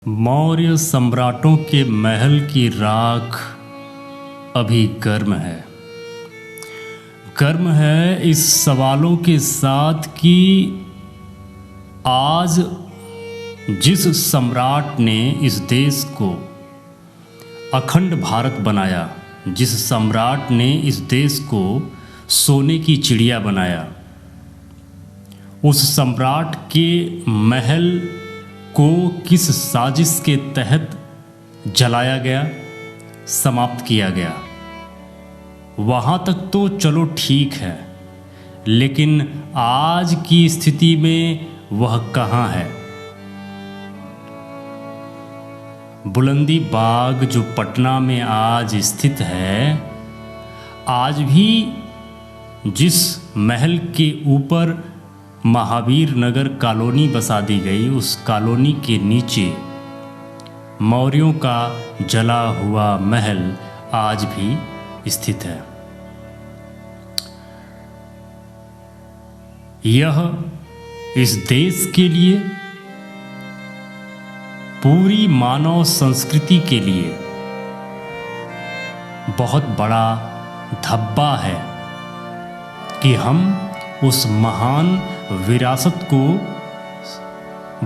मौर्य सम्राटों के महल की राख अभी गर्म है। गर्म है इस सवालों के साथ कि आज जिस सम्राट ने इस देश को अखंड भारत बनाया, जिस सम्राट ने इस देश को सोने की चिड़िया बनाया, उस सम्राट के महल को किस साजिश के तहत जलाया गया, समाप्त किया गया। वहाँ तक तो चलो ठीक है, लेकिन आज की स्थिति में वह कहाँ है। बुलंदी बाग जो पटना में आज स्थित है, आज भी जिस महल के ऊपर महावीर नगर कॉलोनी बसा दी गई, उस कॉलोनी के नीचे मौर्यों का जला हुआ महल आज भी स्थित है। यह इस देश के लिए, पूरी मानव संस्कृति के लिए बहुत बड़ा धब्बा है कि हम उस महान विरासत को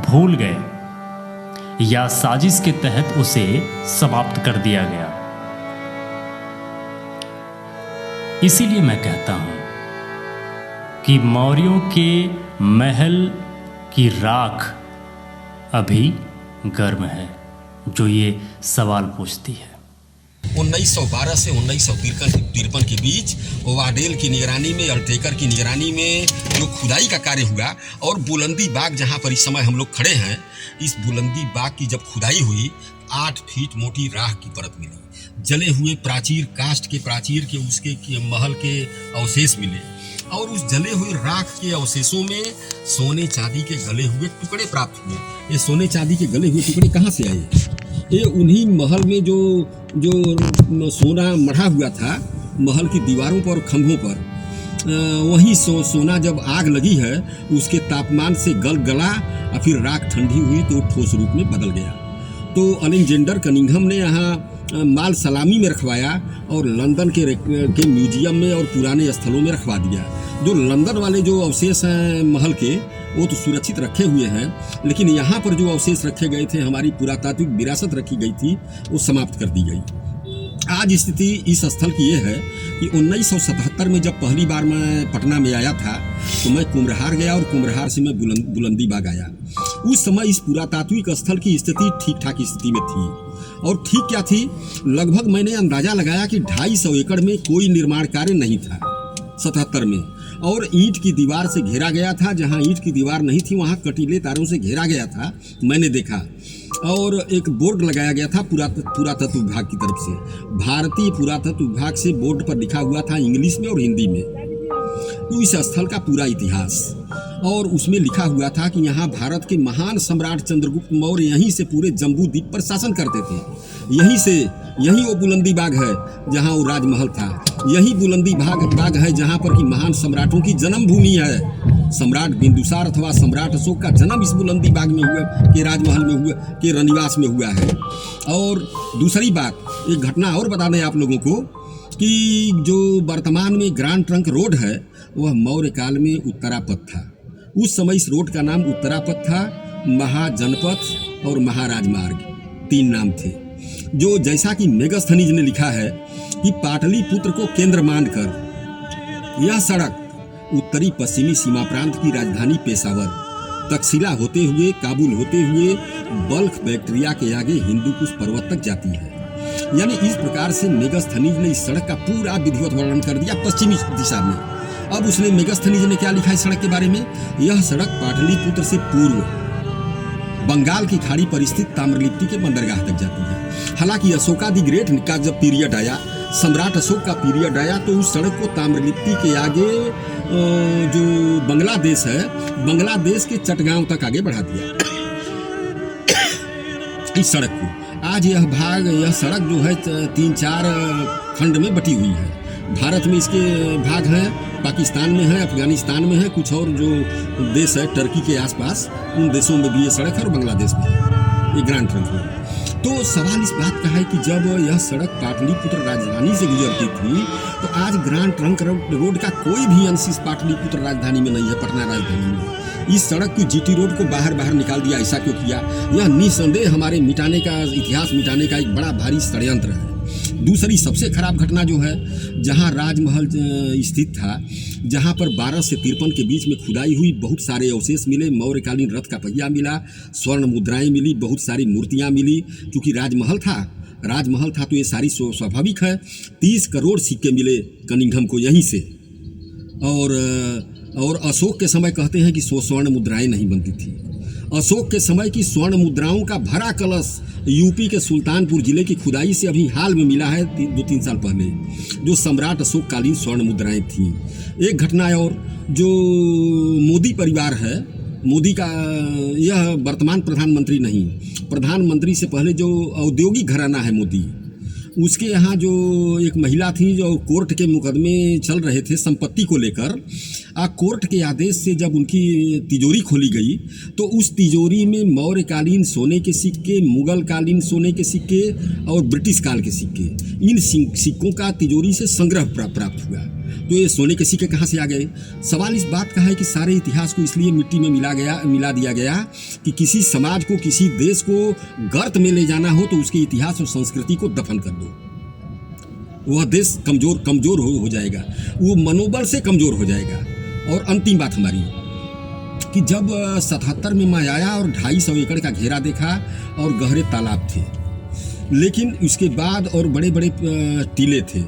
भूल गए या साजिश के तहत उसे समाप्त कर दिया गया। इसीलिए मैं कहता हूं कि मौर्यों के महल की राख अभी गर्म है, जो ये सवाल पूछती है। 1912 से 1953 के बीच वाडेल की निगरानी में, अल्टेकर की निगरानी में जो खुदाई का कार्य हुआ, और बुलंदी बाग जहां पर इस समय हम लोग खड़े हैं, इस बुलंदी बाग की जब खुदाई हुई, 8 फीट मोटी राख की परत मिली। जले हुए प्राचीर, काष्ठ के प्राचीर के उसके महल के अवशेष मिले, और उस जले हुए राख के अवशेषों में सोने चांदी के गले हुए टुकड़े प्राप्त हुए। ये सोने चांदी के गले हुए टुकड़े कहाँ से आए? ये उन्हीं महल में जो सोना मढ़ा हुआ था, महल की दीवारों पर और खंभों पर, वहीं सोना जब आग लगी है, उसके तापमान से गला और फिर राख ठंडी हुई तो ठोस रूप में बदल गया। तो अलेक्जेंडर कनिंघम ने यहाँ माल सलामी में रखवाया और लंदन के म्यूजियम में और पुराने स्थलों में रखवा दिया। जो लंदन वाले जो अवशेष हैं महल के, वो तो सुरक्षित रखे हुए हैं, लेकिन यहाँ पर जो अवशेष रखे गए थे, हमारी पुरातात्विक विरासत रखी गई थी, वो समाप्त कर दी गई। आज स्थिति इस स्थल की ये है कि 1977 में जब पहली बार मैं पटना में आया था, तो मैं कुम्हरार गया और कुम्हरार से मैं बुलंदी बाग आया। उस समय इस पुरातात्विक स्थल की स्थिति ठीक ठाक स्थिति में थी। और ठीक क्या थी, लगभग मैंने अंदाजा लगाया कि 250 एकड़ में कोई निर्माण कार्य नहीं था 77 में, और ईंट की दीवार से घेरा गया था। जहां ईंट की दीवार नहीं थी, वहां कटीले तारों से घेरा गया था, मैंने देखा। और एक बोर्ड लगाया गया था पुरातत्व विभाग की तरफ से, भारतीय पुरातत्व विभाग से बोर्ड पर लिखा हुआ था इंग्लिश में और हिंदी में, तो इस स्थल का पूरा इतिहास। और उसमें लिखा हुआ था कि यहाँ भारत के महान सम्राट चंद्रगुप्त मौर्य यहीं से पूरे जम्बू द्वीप पर शासन करते थे। यही वो बुलंदी बाग है जहाँ वो राजमहल था। यही बुलंदी बाग है जहाँ पर कि महान सम्राटों की जन्मभूमि है। सम्राट बिंदुसार अथवा सम्राट अशोक का जन्म इस बुलंदी बाग में हुआ, के राजमहल में हुआ, के रनिवास में हुआ है। और दूसरी बात, एक घटना और बता दें आप लोगों को कि जो वर्तमान में ग्रांड ट्रंक रोड है, वह मौर्य काल में उत्तरापथ था। उस समय इस रोड का नाम उत्तरापथ था। महाजनपथ और महाराजमार्ग 3 नाम थे। जो जैसा कि मेगस्थनीज ने लिखा है कि पाटलिपुत्र को केंद्र मानकर यह सड़क उत्तरी पश्चिमी सीमा प्रांत की राजधानी पेशावर, तक्षशिला होते हुए, काबुल होते हुए, बल्ख बैक्ट्रिया के आगे हिंदुकुश पर्वत तक जाती है। यानी इस प्रकार से मेगस्थनीज ने इस सड़क का पूरा विधिवत वर्णन कर दिया पश्चिमी दिशा में। अब उसने मेगस्थनीज ने क्या लिखा इस सड़क के बारे में? यह सड़क पाटलिपुत्र से पूर्व बंगाल की खाड़ी पर स्थित ताम्रलिप्ति के बंदरगाह तक जाती है। हालांकि अशोका द ग्रेट का जब पीरियड आया, सम्राट अशोक का पीरियड आया, तो उस सड़क को ताम्रलिप्ति के आगे जो बांग्लादेश है, बांग्लादेश के चटगांव तक आगे बढ़ा दिया इस सड़क को। आज यह सड़क जो है 3-4 खंड में बटी हुई है। भारत में इसके भाग हैं, पाकिस्तान में है, अफगानिस्तान में है, कुछ और जो देश है टर्की के आसपास, उन देशों में भी ये सड़क है और बांग्लादेश में है। ये ग्रांड ट्रंक रोड। तो सवाल इस बात का है कि जब यह सड़क पाटलिपुत्र राजधानी से गुजरती थी तो आज ग्रांड ट्रंक रोड का कोई भी अंश इस पाटलिपुत्र राजधानी में नहीं है, पटना राजधानी में। इस सड़क को जीटी रोड को बाहर निकाल दिया, ऐसा क्यों किया? यह निस्संदेह हमारे मिटाने का, इतिहास मिटाने का एक बड़ा भारी षड्यंत्र है। दूसरी सबसे खराब घटना जो है, जहां राजमहल स्थित था, जहां पर 12 से 53 के बीच में खुदाई हुई, बहुत सारे अवशेष मिले, मौर्यकालीन रथ का पहिया मिला, स्वर्ण मुद्राएं मिली, बहुत सारी मूर्तियां मिली। क्योंकि राजमहल था तो ये सारी स्वाभाविक है। 30 करोड़ सिक्के मिले कनिंघम को यहीं से। और अशोक के समय कहते हैं कि स्वर्ण मुद्राएं नहीं बनती थी। अशोक के समय की स्वर्ण मुद्राओं का भरा कलश यूपी के सुल्तानपुर जिले की खुदाई से अभी हाल में मिला है, 2-3 साल पहले, जो सम्राट अशोक कालीन स्वर्ण मुद्राएं थीं। एक घटना और, जो मोदी परिवार है, मोदी का यह वर्तमान प्रधानमंत्री नहीं, प्रधानमंत्री से पहले जो औद्योगिक घराना है मोदी, उसके यहाँ जो एक महिला थी जो कोर्ट के मुकदमे चल रहे थे संपत्ति को लेकर, कोर्ट के आदेश से जब उनकी तिजोरी खोली गई तो उस तिजोरी में मौर्यकालीन सोने के सिक्के, मुगल कालीन सोने के सिक्के और ब्रिटिश काल के सिक्के, इन सिक्कों का तिजोरी से संग्रह प्राप्त हुआ। तो ये सोने के सिक्के कहाँ से आ गए? सवाल इस बात का है कि सारे इतिहास को इसलिए मिट्टी में मिला दिया गया कि किसी समाज को, किसी देश को गर्त में ले जाना हो तो उसके इतिहास और संस्कृति को दफन कर दो। वह देश कमजोर हो जाएगा, वो मनोबल से कमजोर हो जाएगा। और अंतिम बात हमारी कि जब 77 में मैं आया और 250 एकड़ का घेरा देखा और गहरे तालाब थे, लेकिन उसके बाद और बड़े बड़े टीले थे,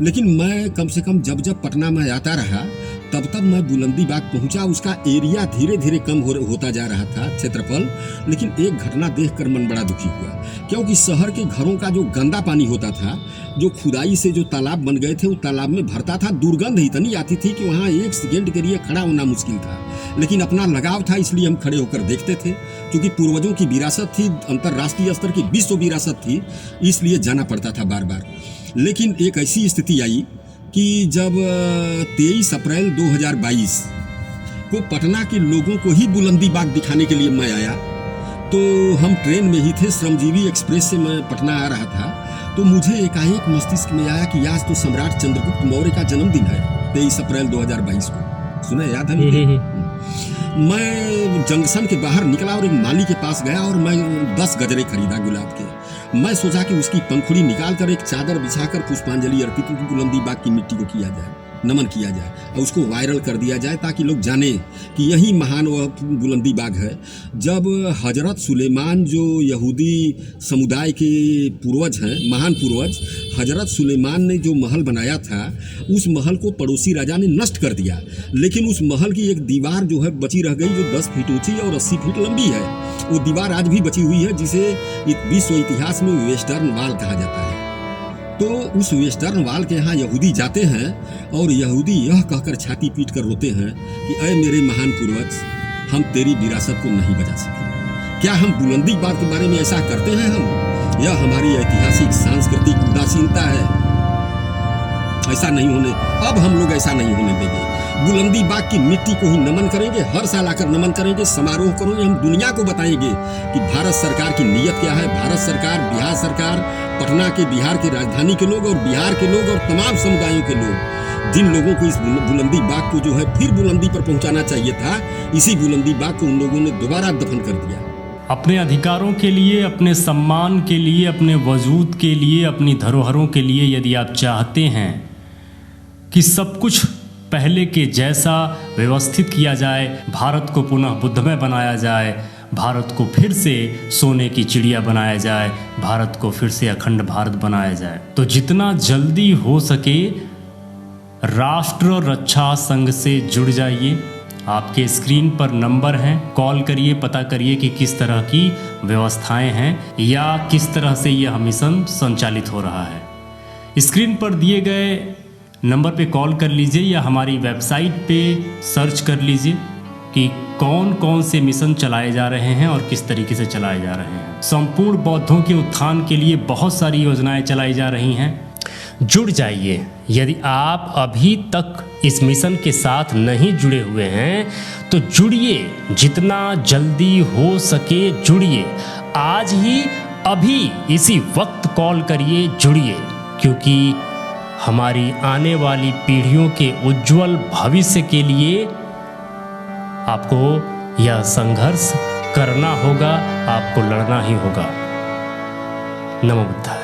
लेकिन मैं कम से कम जब पटना में आता रहा तब मैं बुलंदी बाग पहुंचा। उसका एरिया धीरे धीरे कम होता जा रहा था, क्षेत्रफल। लेकिन एक घटना देखकर मन बड़ा दुखी हुआ, क्योंकि शहर के घरों का जो गंदा पानी होता था, जो खुदाई से जो तालाब बन गए थे, वो तालाब में भरता था। दुर्गंध इतनी आती थी कि वहाँ 1 सेकेंड के लिए खड़ा होना मुश्किल था। लेकिन अपना लगाव था, इसलिए हम खड़े होकर देखते थे। क्योंकि पूर्वजों की विरासत थी, अंतर्राष्ट्रीय स्तर की विश्व विरासत थी, इसलिए जाना पड़ता था बार बार। लेकिन एक ऐसी स्थिति आई कि जब 23 अप्रैल 2022 को पटना के लोगों को ही बुलंदी बाग दिखाने के लिए मैं आया, तो हम ट्रेन में ही थे, श्रमजीवी एक्सप्रेस से मैं पटना आ रहा था। तो मुझे एकाएक मस्तिष्क में आया कि आज तो सम्राट चंद्रगुप्त मौर्य का जन्मदिन है, 23 अप्रैल 2022 को। सुना याद है मुझे? मैं जंक्शन के बाहर निकला और एक माली के पास गया और मैं 10 गजरे खरीदा गुलाब के। मैं सोचा कि उसकी पंखुड़ी निकाल कर एक चादर बिछाकर पुष्पांजलि अर्पित बुलंदी बाग की मिट्टी को किया जाए, नमन किया जाए और उसको वायरल कर दिया जाए, ताकि लोग जाने कि यही महान वह बुलंदी बाग है। जब हजरत सुलेमान, जो यहूदी समुदाय के पूर्वज हैं, महान पूर्वज, हजरत सुलेमान ने जो महल बनाया था, उस महल को पड़ोसी राजा ने नष्ट कर दिया। लेकिन उस महल की एक दीवार जो है बची रह गई, जो 10 फीट ऊंची और 80 फीट लंबी है। वो दीवार आज भी बची हुई है, जिसे विश्व इतिहास में वेस्टर्न वॉल कहा जाता है। तो उस वेस्टर्न वॉल के यहाँ यहूदी जाते हैं और यहूदी यह कहकर छाती पीट कर रोते हैं कि अय मेरे महान पूर्वज, हम तेरी विरासत को नहीं बचा सके। क्या हम बुलंदी बाग के बारे में ऐसा करते हैं? यह हमारी ऐतिहासिक सांस्कृतिक उदासीनता है। ऐसा नहीं होने, अब हम लोग ऐसा नहीं होने देंगे। बुलंदी बाग की मिट्टी को ही नमन करेंगे, हर साल आकर नमन करेंगे, समारोह करेंगे। हम दुनिया को बताएंगे कि भारत सरकार की नीयत क्या है। भारत सरकार, बिहार सरकार, पटना के, बिहार की राजधानी के लोग और बिहार के लोग और तमाम समुदायों के लोग, जिन लोगों को इस बुलंदी बाग को जो है फिर बुलंदी पर पहुंचाना चाहिए था, इसी बुलंदी बाग को उन लोगों ने दोबारा दफन कर दिया। अपने अधिकारों के लिए, अपने सम्मान के लिए, अपने वजूद के लिए, अपनी धरोहरों के लिए यदि आप चाहते हैं कि सब कुछ पहले के जैसा व्यवस्थित किया जाए, भारत को पुनः बुद्धमय बनाया जाए, भारत को फिर से सोने की चिड़िया बनाया जाए, भारत को फिर से अखंड भारत बनाया जाए, तो जितना जल्दी हो सके राष्ट्र रक्षा संघ से जुड़ जाइए। आपके स्क्रीन पर नंबर हैं, कॉल करिए, पता करिए कि किस तरह की व्यवस्थाएं हैं या किस तरह से यह मिशन संचालित हो रहा है। स्क्रीन पर दिए गए नंबर पे कॉल कर लीजिए या हमारी वेबसाइट पे सर्च कर लीजिए कि कौन कौन से मिशन चलाए जा रहे हैं और किस तरीके से चलाए जा रहे हैं। संपूर्ण बौद्धों के उत्थान के लिए बहुत सारी योजनाएं चलाई जा रही हैं। जुड़ जाइए। यदि आप अभी तक इस मिशन के साथ नहीं जुड़े हुए हैं तो जुड़िए, जितना जल्दी हो सके जुड़िए। आज ही अभी इसी वक्त कॉल करिए, जुड़िए, क्योंकि हमारी आने वाली पीढ़ियों के उज्जवल भविष्य के लिए आपको यह संघर्ष करना होगा, आपको लड़ना ही होगा। नमो बुद्धाय।